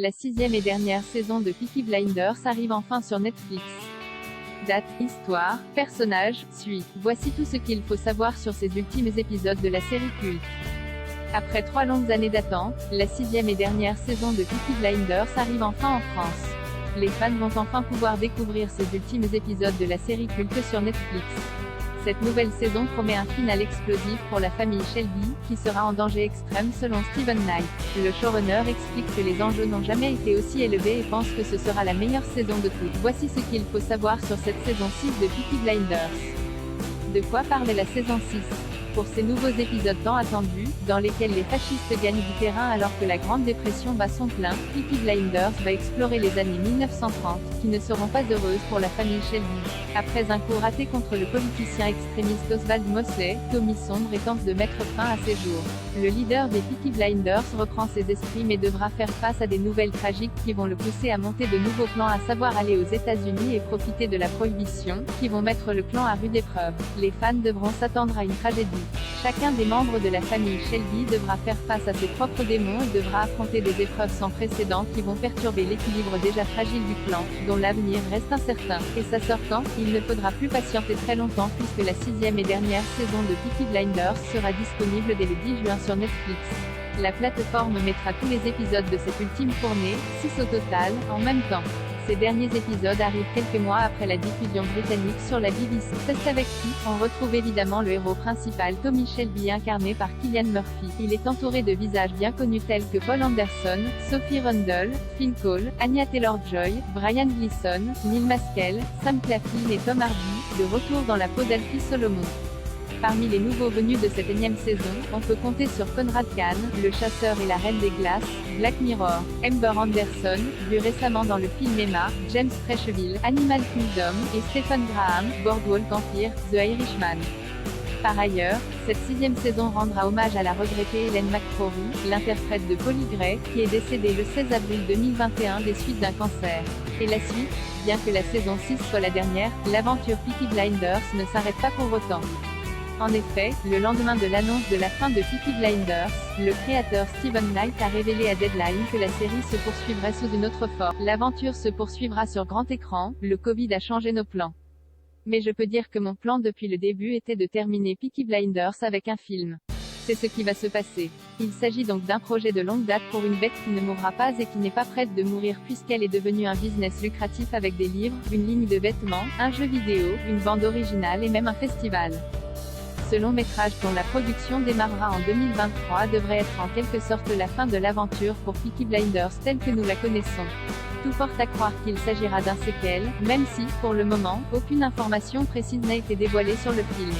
La 6e et dernière saison de Peaky Blinders arrive enfin sur Netflix. Date, histoire, personnages, suite. Voici tout ce qu'il faut savoir sur ces ultimes épisodes de la série culte. Après 3 longues années d'attente, la 6e et dernière saison de Peaky Blinders arrive enfin en France. Les fans vont enfin pouvoir découvrir ces ultimes épisodes de la série culte sur Netflix. Cette nouvelle saison promet un final explosif pour la famille Shelby, qui sera en danger extrême selon Steven Knight. Le showrunner explique que les enjeux n'ont jamais été aussi élevés et pense que ce sera la meilleure saison de toutes. Voici ce qu'il faut savoir sur cette saison 6 de Peaky Blinders. De quoi parle la saison 6? Pour ces nouveaux épisodes tant attendus, dans lesquels les fascistes gagnent du terrain alors que la Grande Dépression bat son plein, Peaky Blinders va explorer les années 1930, qui ne seront pas heureuses pour la famille Shelby. Après un coup raté contre le politicien extrémiste Oswald Mosley, Tommy sombre et tente de mettre fin à ses jours. Le leader des Peaky Blinders reprend ses esprits mais devra faire face à des nouvelles tragiques qui vont le pousser à monter de nouveaux plans, à savoir aller aux États-Unis et profiter de la prohibition, qui vont mettre le clan à rude épreuve. Les fans devront s'attendre à une tragédie. Chacun des membres de la famille Shelby devra faire face à ses propres démons et devra affronter des épreuves sans précédent qui vont perturber l'équilibre déjà fragile du clan, dont l'avenir reste incertain. Et ça sort quand? Il ne faudra plus patienter très longtemps puisque la 6e et dernière saison de Peaky Blinders sera disponible dès le 10 juin sur Netflix. La plateforme mettra tous les épisodes de cette ultime fournée, 6 au total, en même temps. Ces derniers épisodes arrivent quelques mois après la diffusion britannique sur la BBC. C'est avec qui on retrouve évidemment le héros principal Tommy Shelby incarné par Cillian Murphy. Il est entouré de visages bien connus tels que Paul Anderson, Sophie Rundle, Finn Cole, Anya Taylor-Joy, Brian Gleeson, Neil Maskell, Sam Claflin et Tom Hardy, de retour dans la peau d'Alfie Solomon. Parmi les nouveaux venus de cette énième saison, on peut compter sur Conrad Khan, le chasseur et la reine des glaces, Black Mirror, Amber Anderson, vu récemment dans le film Emma, James Frecheville, Animal Kingdom, et Stephen Graham, Boardwalk Empire, The Irishman. Par ailleurs, cette 6e saison rendra hommage à la regrettée Ellen McCrory, l'interprète de Polly Gray, qui est décédée le 16 avril 2021 des suites d'un cancer. Et la suite? Bien que la saison 6 soit la dernière, l'aventure Peaky Blinders ne s'arrête pas pour autant. En effet, le lendemain de l'annonce de la fin de Peaky Blinders, le créateur Steven Knight a révélé à Deadline que la série se poursuivrait sous une autre forme. L'aventure se poursuivra sur grand écran, le Covid a changé nos plans. Mais je peux dire que mon plan depuis le début était de terminer Peaky Blinders avec un film. C'est ce qui va se passer. Il s'agit donc d'un projet de longue date pour une bête qui ne mourra pas et qui n'est pas prête de mourir puisqu'elle est devenue un business lucratif avec des livres, une ligne de vêtements, un jeu vidéo, une bande originale et même un festival. Ce long métrage dont la production démarrera en 2023 devrait être en quelque sorte la fin de l'aventure pour Peaky Blinders telle que nous la connaissons. Tout porte à croire qu'il s'agira d'un séquel, même si, pour le moment, aucune information précise n'a été dévoilée sur le film.